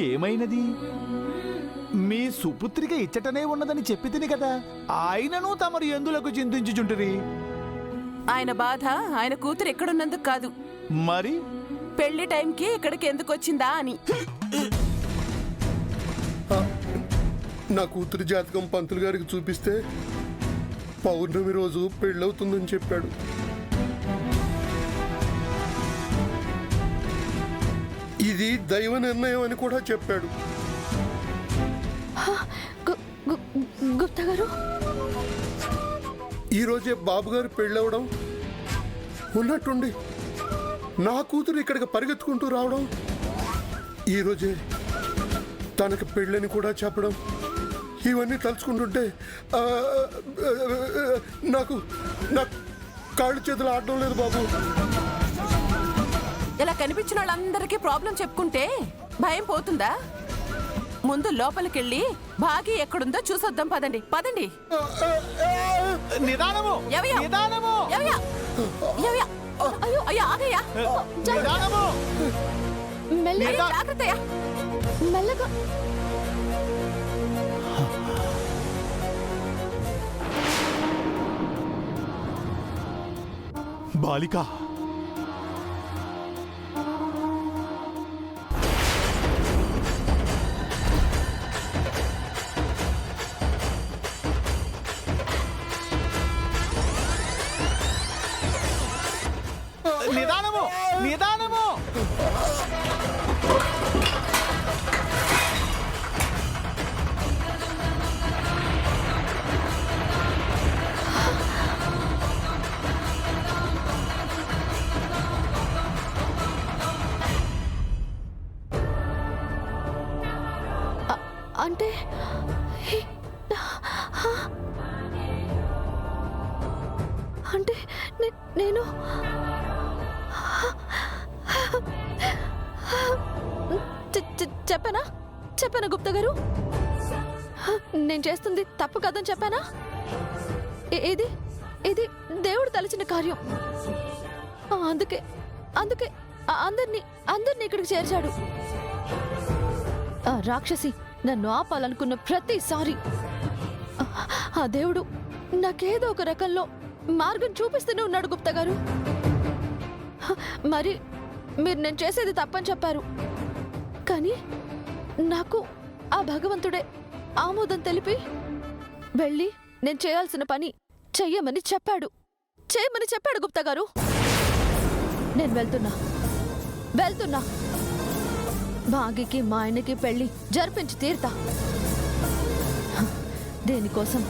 ఏమైనది? మీ సుపుత్రిక ఇచ్చటనే ఉన్నదని చెప్పి తిని కదా, ఆయనను తమరు ఎందులకు చింతించుచుంటిరి? ఆయన బాధ ఆయన కూతురు ఎక్కడున్నందుకు కాదు, మరి పెళ్లి టైంకి ఇక్కడికి ఎందుకు వచ్చిందా అని. నా కూతురి జాతకం పంతులు గారికి చూపిస్తే పౌర్ణమి రోజు పెళ్ళవుతుందని చెప్పాడు. ఇది దైవ నిర్ణయం అని కూడా చెప్పాడు. గుప్తా గారు, ఈరోజే బాబు గారు పెళ్ళవడం, ఉన్నట్టుండి నా కూతురు ఇక్కడికి పరిగెత్తుకుంటూ రావడం, ఈరోజే తనకు పెళ్ళని కూడా చెప్పడం, ఇవన్నీ తలుచుకుంటుంటే నాకు కాళ్ళు చేతులు ఆడడం లేదు బాబు. ఇలా కనిపించిన వాళ్ళందరికీ ప్రాబ్లం చెప్పుకుంటే భయం పోతుందా? ముందు లోపలికెళ్ళి భాగి ఎక్కడుందో చూసొద్దాం. పదండి పదండి. నిదానము, ఎవయ్యా? నిదానము, ఎవయ్యా? ఎవయ్యా? అయ్యో అయ్యా, ఆగయ్యా. నిదానము. మెల్లగా, జాగ్రత్తయ్యా. మెల్లగా. బాలిక, నిదానము, నిదానము. అంటే అంటే నేను చెప్పానా చెప్పానా గుప్తా గారు? నేను చేస్తుంది తప్పు కాదని చెప్పానా? ఇది ఇది దేవుడు తలచిన కార్యం. అందుకే అందుకే అందరినీ ఇక్కడికి చేర్చాడు. ఆ రాక్షసి నన్ను ఆపాలనుకున్న ప్రతిసారి ఆ దేవుడు నాకేదో ఒక రకంలో మార్గం చూపిస్తూనే ఉన్నాడు గుప్తా గారు. మరి మీరు నేను చేసేది తప్పని చెప్పారు, కానీ నాకు ఆ భగవంతుడే ఆమోదం తెలిపి వెళ్ళి నేను చేయాల్సిన పని చెయ్యమని చెప్పాడు గుప్తా గారు. నేను వెళ్తున్నా భాగికి మా ఆయనకి పెళ్లి జరిపించి తీరుతా. దేనికోసం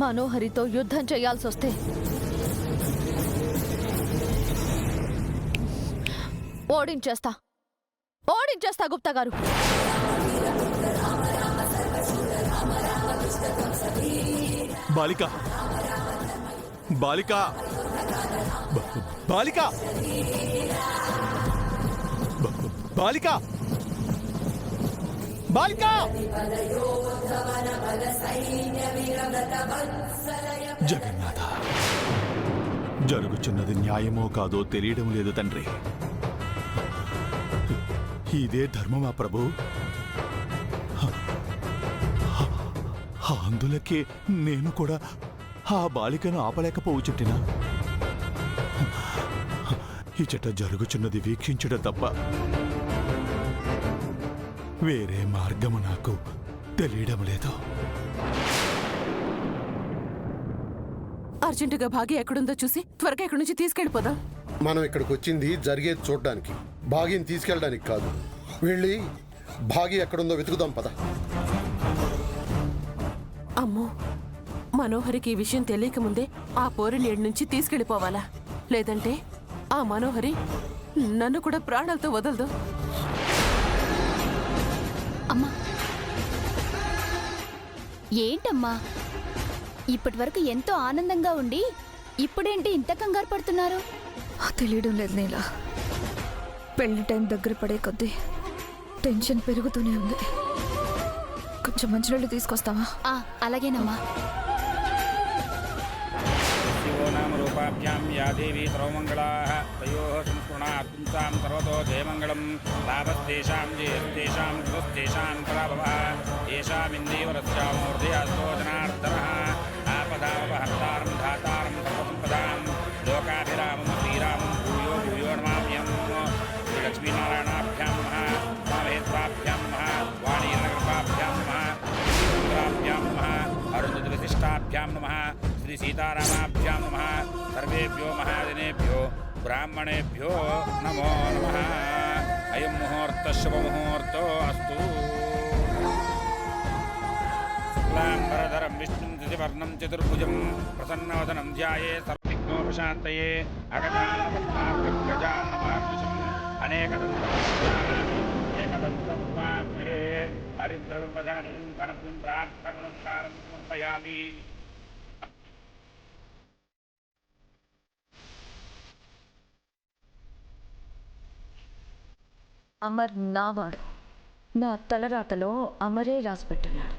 మనోహరితో యుద్ధం చేయాల్సి వస్తే ఓడించేస్తా గుప్తా గారు. బాలిక, బాలిక, బాలిక, బాలిక, బాలిక. జగన్నాథ, జరుగుచున్నది న్యాయమో కాదో తెలియడం లేదు తండ్రి. ఇదే ధర్మమా ప్రభు? అందులకే నేను కూడా ఆ బాలికను ఆపలేకపోవచ్చుటినా? ఇచట జరుగుచున్నది వీక్షించడం తప్ప వేరే మార్గము నాకు తెలియడం లేదు. అర్జెంటుగా భాగి ఎక్కడుందో చూసి త్వరగా ఇక్కడి నుంచి తీసుకెళ్ళిపోదాం. మనం ఇక్కడికి వచ్చింది జరిగేది చూడడానికి, భాగిని తీసుకెళ్ళడానికి కాదు. వెళ్ళి భాగి ఎక్కడుందో వెతుకుదాం పద. అమ్మో, మనోహరికి ఈ విషయం తెలియక ముందే ఆ పోరిని ఏడు నుంచి తీసుకెళ్ళిపోవాలా? లేదంటే ఆ మనోహరి నన్ను కూడా ప్రాణాలతో వదలదు. అమ్మా, ఏంటమ్మా ఇప్పటి వరకు ఎంతో ఆనందంగా ఉండి ఇప్పుడేంటి ఇంత కంగారు పడుతున్నారు? తెలియడం లేదు నీలా. పెళ్లి టైం దగ్గర పడే కొద్దీ టెన్షన్ పెరుగుతూనే ఉంది. కొంచెం మంచినీళ్ళు తీసుకొస్తావా? అలాగేనమ్మా. नेत्राभ्यां या देवी सर्वमङ्गलाः तयोः संस्मरणात् पुंसां सर्वतो जयमङ्गलं लाभस्तेषां जयस्तेषां कृतस्तेषां पराभवः येषामिन्दीवरस्यामूर्धयास्तो जनार्दनः आपदावहर्तारं धातारं सर्वसम्पदां लोकाभिरामं श्रीरामं भूयो भूयो नमाम्यहम् श्रीलक्ष्मीनारायणाभ्यां नमः स्वामेत्राभ्यां नमः वाणीनगरपाभ्यां नमः श्रीचन्द्राभ्यां नमः अरुन्धतिविशिष्टाभ्यां नमः श्रीसीतारामाभ्यां नमः सर्वेभ्यो महाजनेभ्यो ब्राह्मणेभ्यो नमो नमः अयं मुहूर्तः शुभमुहूर्तो अस्तु शुक्लाम्बरधरं विष्णुं शशिवर्णं चतुर्भुजं प्रसन्नवदनं ध्यायेत् सर्वविघ्नोपशान्तये अगजाननपद्मार्कगजाननमार्गशम् अनेकदन्तमुपास्महे हरिद्रवदानं गणपतिं प्रार्थनमस्कारं समर्पयामि. అమర్ నావాడు. నా తలరాతలో అమరే రాసిపెట్టున్నాడు.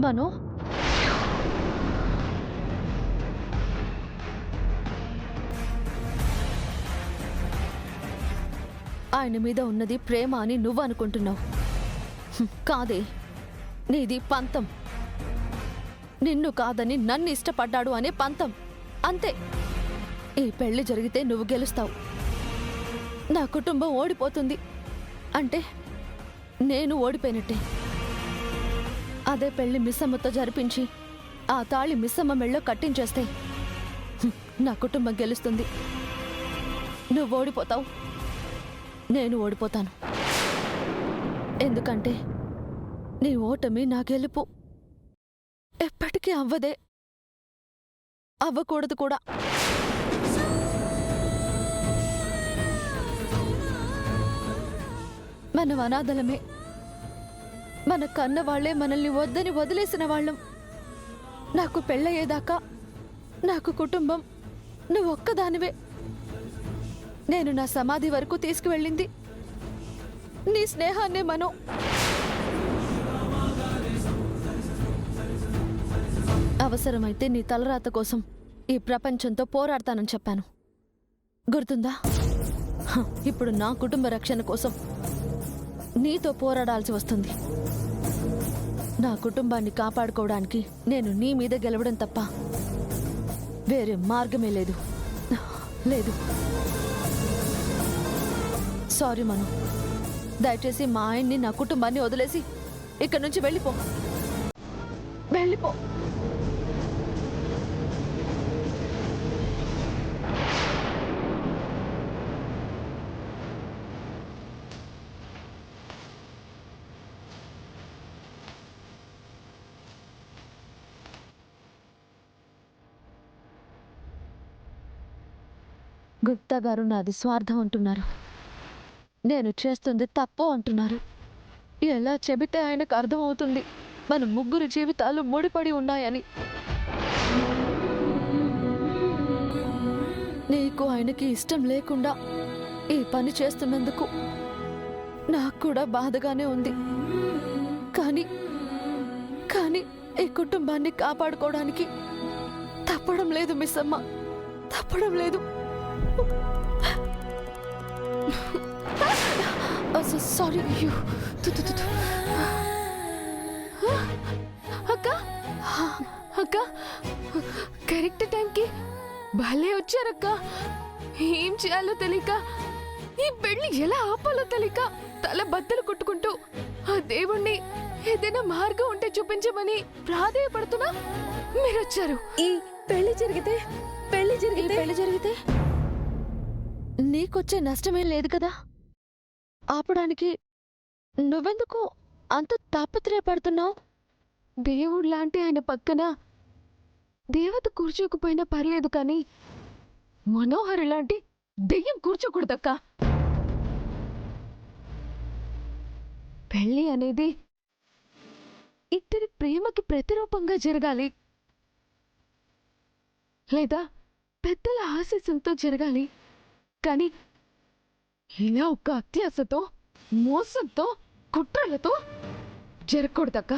మను ఆయన మీద ఉన్నది ప్రేమ అని నువ్వు అనుకుంటున్నావు. కాదే, నీది పంతం. నిన్ను కాదని నన్ను ఇష్టపడ్డాడు అనే పంతం. అంతే. ఈ పెళ్లి జరిగితే నువ్వు గెలుస్తావు, నా కుటుంబం ఓడిపోతుంది. అంటే నేను ఓడిపోయినట్టే. అదే పెళ్లి మిస్సమ్మతో జరిపించి ఆ తాళి మిస్సమ్మ మెళ్ళో కట్టించేస్తే నా కుటుంబం గెలుస్తుంది. నువ్వు ఓడిపోతావు, నేను ఓడిపోతాను. ఎందుకంటే నీ ఓటమి నా గెలుపు. ఎప్పటికీ అవ్వదే, అవ్వకూడదు కూడా. మనం అనాథలమే. మన కన్న వాళ్లే మనల్ని వద్దని వదిలేసిన వాళ్ళం. నాకు పెళ్ళయ్యేదాకా నాకు కుటుంబం నువ్వొక్కదానివే. నేను నా సమాధి వరకు తీసుకువెళ్ళింది నీ స్నేహాన్నే. మను, అవసరమైతే నీ తలరాత కోసం ఈ ప్రపంచంతో పోరాడతానని చెప్పాను, గుర్తుందా? ఇప్పుడు నా కుటుంబ రక్షణ కోసం నీతో పోరాడాల్సి వస్తుంది. నా కుటుంబాన్ని కాపాడుకోవడానికి నేను నీ మీద గెలవడం తప్ప వేరే మార్గమే లేదు. లేదు. సారీ మను, దయచేసి మా ఆయన్ని, నా కుటుంబాన్ని వదిలేసి ఇక్కడి నుంచి వెళ్ళిపో. వెళ్ళిపో. గుప్తా గారు నాది స్వార్థం అంటున్నారు. నేను చేస్తుంది తప్పు అంటున్నారు. ఎలా చెబితే ఆయనకు అర్థమవుతుంది మన ముగ్గురు జీవితాలు ముడిపడి ఉన్నాయని? నీకు ఆయనకి ఇష్టం లేకుండా ఈ పని చేస్తున్నందుకు నాకు కూడా బాధగానే ఉంది. కానీ ఈ కుటుంబాన్ని కాపాడుకోవడానికి తప్పడం లేదు మిస్సమ్మ, తప్పడం లేదు. సారీ. అక్క అక్క, కరెక్ట్ టైంకి భలే వచ్చారక్క. ఏం చేయాలో తెలియక, ఈ పెళ్లి ఎలా ఆపాలో తెలియక తల బద్దలు కొట్టుకుంటూ ఆ దేవుణ్ణి ఏదైనా మార్గం ఉంటే చూపించమని ప్రాధేయపడుతున్నా మీరొచ్చారు. ఈ పెళ్లి జరిగితే నీకొచ్చే నష్టమేం లేదు కదా. ఆపడానికి నువ్వెందుకు అంత తాపత్రయపడుతున్నావు? దేవుడు లాంటి ఆయన పక్కన దేవత కూర్చోకపోయినా పర్లేదు, కానీ మనోహర్ లాంటి దెయ్యం కూర్చోకూడదక్క. పెళ్లి అనేది ఇద్దరి ప్రేమకి ప్రతిరూపంగా జరగాలి, లేదా పెద్దల ఆశీస్సులతో జరగాలి. కానీ ఇలా ఒక అత్యాశతో, మోసంతో, కుట్రలతో జరగకూడదక్క,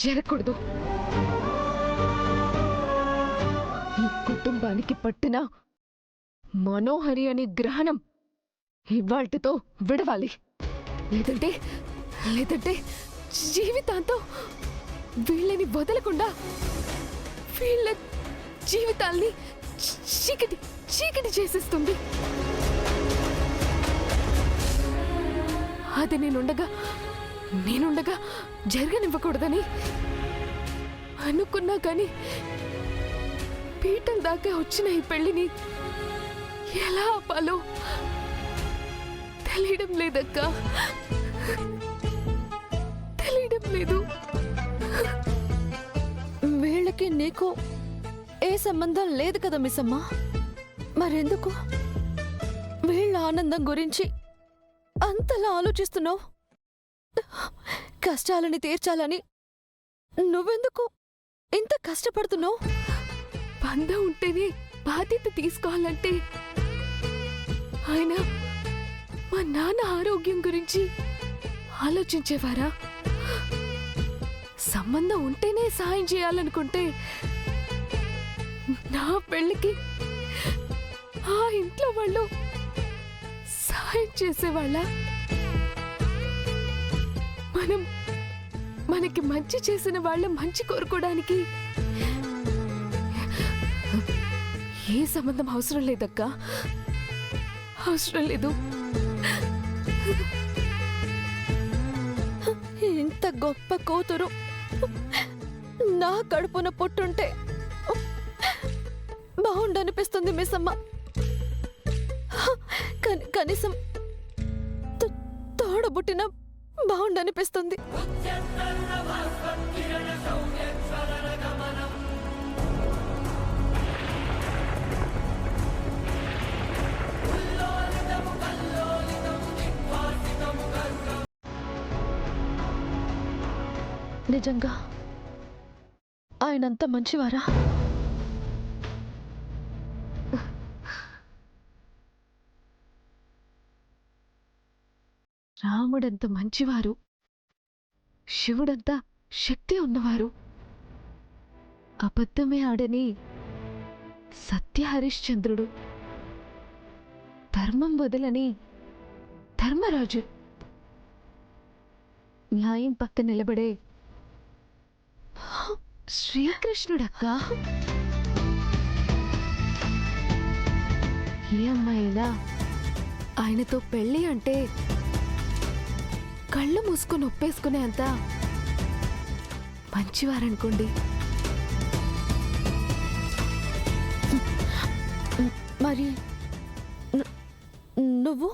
జరగకూడదు. కుటుంబానికి పట్టిన మనోహరి అనే గ్రహణం ఇవాళ్టితో విడవాలి. లేదంటే లేదంటే జీవితాంతం వీళ్ళని వదలకుండా వీళ్ళ జీవితాల్ని చీకటి చీకటి చేసేస్తుంది. అది నేనుండగా జరగనివ్వకూడదని అనుకున్నా కానీ పీటల దాకా వచ్చిన ఈ పెళ్లిని ఎలా ఆపాలో తెలియడం లేదక్క, తెలియడం లేదు. వీళ్ళకి నీకు ఏ సంబంధం లేదు కదా మిస్సమ్మ, మరెందుకు వీళ్ళ ఆనందం గురించి అంతలా ఆలోచిస్తున్నావు? కష్టాలని తీర్చాలని నువ్వెందుకు ఇంత కష్టపడుతున్నావు? బంధం ఉంటేనే బాధ్యత తీసుకోవాలంటే ఆయన మా నాన్న ఆరోగ్యం గురించి ఆలోచించేవారా? సంబంధం ఉంటేనే సాయం చేయాలనుకుంటే నా పెళ్ళికి ఆ ఇంట్లో వాళ్ళు సాయం చేసేవాళ్ళ? మనకి మంచి చేసిన వాళ్ళ మంచి కోరుకోవడానికి ఏ సంబంధం అవసరం లేదక్క, అవసరం లేదు. ఇంత గొప్ప కూతురు నా కడుపున పుట్టుంటే బాగుండనిపిస్తుంది మిస్సమ్మ. కనీసం తోడబుట్టిన బాగుండనిపిస్తుంది. నిజంగా ఆయనంత మంచివారా? రాముడంత మంచివారు, శివుడంత శక్తి ఉన్నవారు, అబద్ధమే ఆడని సత్య హరిశ్చంద్రుడు, ధర్మం వదలని ధర్మరాజు, న్యాయం పక్క నిలబడే శ్రీకృష్ణుడక్క. ఏ అమ్మాయినా ఆయనతో పెళ్ళి అంటే కళ్ళు మూసుకొని ఒప్పేసుకునే అంత మంచివారనుకోండి. మరి నువ్వు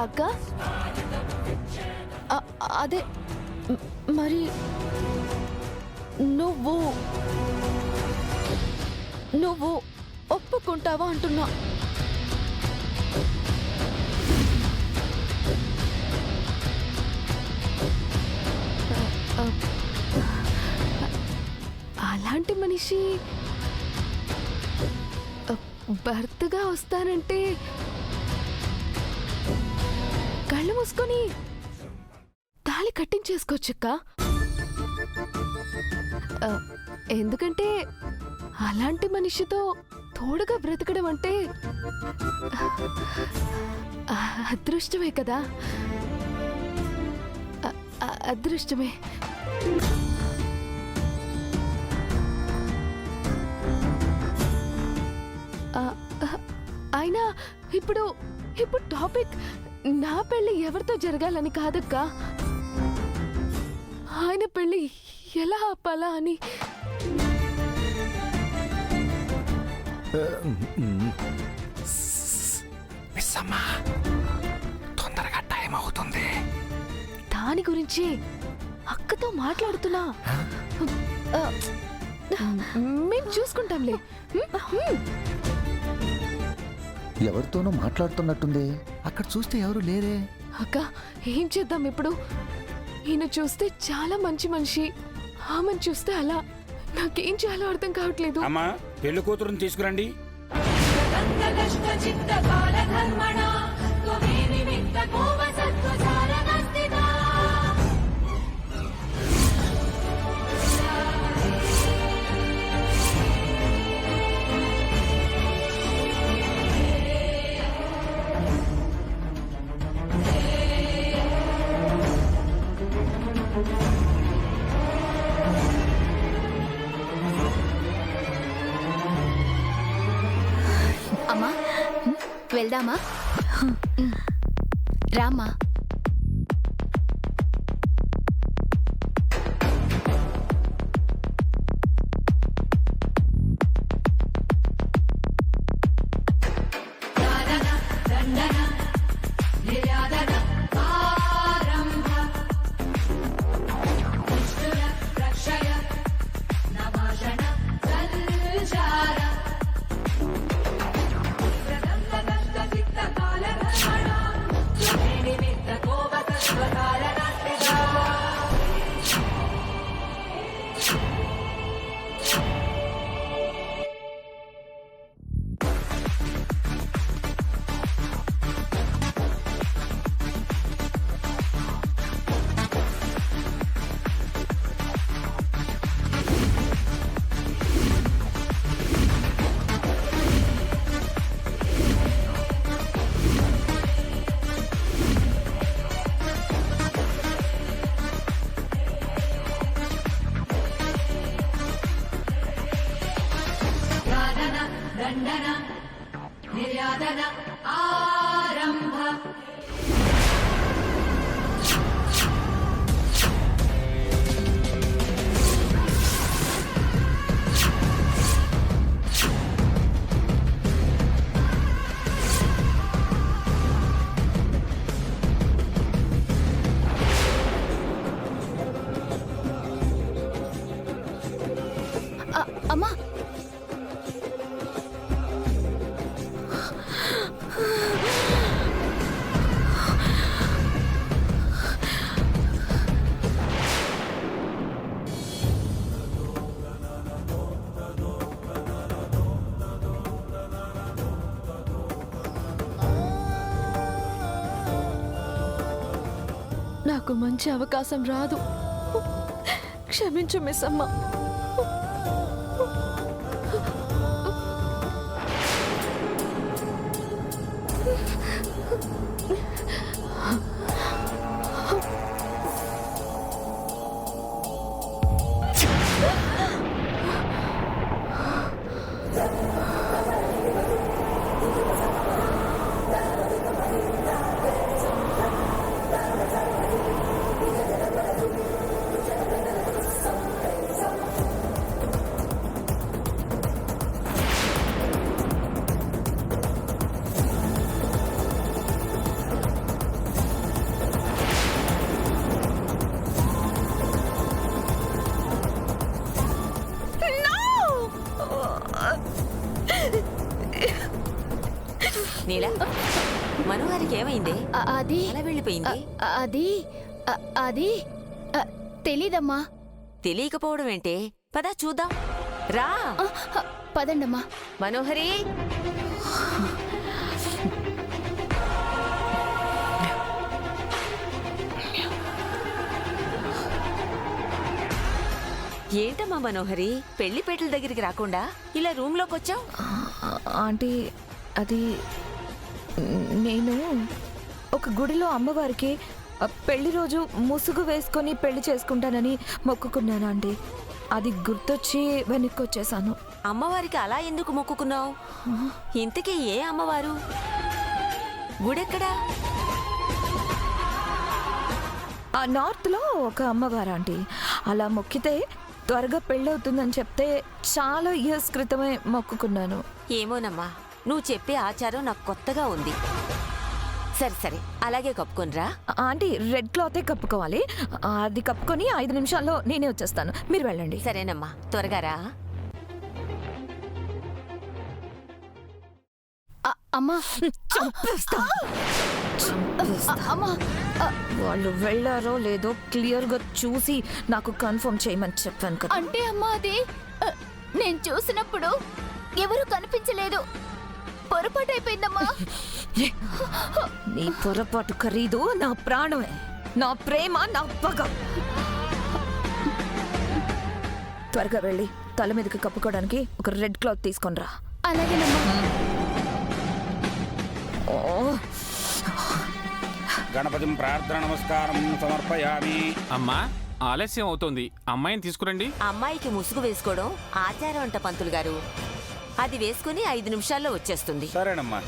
అక్క, అదే మరి నువ్వు ఒప్పుకుంటావా అంటున్నా. అలాంటి మనిషి భర్తగా వస్తానంటే కళ్ళు మూసుకొని తాళి కట్టించేసుకోవచ్చక్క. ఎందుకంటే అలాంటి మనిషితో తోడుగా బ్రతకడం అంటే అదృష్టమే కదా, అదృష్టమే. అయినా ఇప్పుడు టాపిక్ నా పెళ్లి ఎవరితో జరగాలని కాదక్క, ఆయన పెళ్లి ఎలా ఆపాలా అని. తొందరగా టైం అవుతుంది. దాని గురించి అక్కతో మాట్లాడుతున్నా. మేం చూసుకుంటాంలే. ఎవరితోనో మాట్లాడుతున్నట్టుంది. అక్కడ చూస్తే ఎవరు లేరే. అక్క, ఏం చేద్దాం ఇప్పుడు? ఈయన చూస్తే చాలా మంచి మనిషి, ఆమెను చూస్తే అలా. నాకేం చేయాలో అర్థం కావట్లేదు. అమ్మా, పెళ్లి కూతురుని తీసుకురండి. కష్ట చిత్త కాల ధర్మణ త్వమేవి విత్త వెళ్దామా? రామ్మా. అమ్మా, నాకు మంచి అవకాశం రాదు. క్షమించు మిస్ అమ్మ. నీలా, మనోహరికి ఏమైంది? అది ఎలా వెళ్ళిపోయింది? అది అది తెలీదమ్మా. తెలియకపోవడం ఏంటే? పద చూద్దాం, రా. పదండమ్మా. మనోహరి, ఏంటమ్మా మనోహరి, పెళ్లిపేటల దగ్గరికి రాకుండా ఇలా రూమ్ లోకి వచ్చావు? ఆంటీ, అది నేను ఒక గుడిలో అమ్మవారికి పెళ్లి రోజు ముసుగు వేసుకొని పెళ్లి చేసుకుంటానని మొక్కుకున్నాను ఆంటీ. అది గుర్తొచ్చి వెనక్కి వచ్చేసాను. అమ్మవారికి అలా ఎందుకు మొక్కుకున్నావు? ఇంతకీ ఏ అమ్మవారు? గుడెక్కడా? ఆ నార్త్లో ఒక అమ్మవారు ఆంటీ. అలా మొక్కితే త్వరగా పెళ్ళవుతుందని చెప్తే చాలా ఇయర్స్ క్రితమే మొక్కుకున్నాను. ఏమోనమ్మా, నువ్వు చెప్పే ఆచారం నాకు కొత్తగా ఉంది. సరే సరే, అలాగే కప్పుకొనిరా. Aunty, red క్లాతే కప్పుకోవాలి. అది కప్పుకొని 5 నిమిషాల్లో నేనే వచ్చేస్తాను, మీరు వెళ్ళండి. సరేనమ్మా, త్వరగా రా. అమ్మా, అమ్మా, వాళ్ళు వెళ్ళారో లేదో క్లియర్ గా చూసి నాకు కన్ఫర్మ్ చేయమని చెప్పాను కదా. అంటే అమ్మా, అది నేను చూసినప్పుడు ఎవరు కనిపించలేదు. పొరపాటు అయిపోయిందమ్మా. నీ పొరపాటు ఖరీదు నా ప్రాణమే, నా ప్రేమ, నా పగ. త్వరగా వెళ్ళి తల మీదకి కప్పుకోవడానికి ఒక రెడ్ క్లాత్ తీసుకొని రా. అలాగేనమ్మా. గణపతిం ప్రార్థన నమస్కారం సమర్పయామి. అమ్మా, ఆలస్యం అవుతోంది, అమ్మాయిని తీసుకురండి. అమ్మాయికి ముసుగు వేసుకోవడం ఆచారం అంట పంతులు గారు. అది వేసుకుని 5 నిమిషాల్లో వచ్చేస్తుంది. సరేనమ్మా.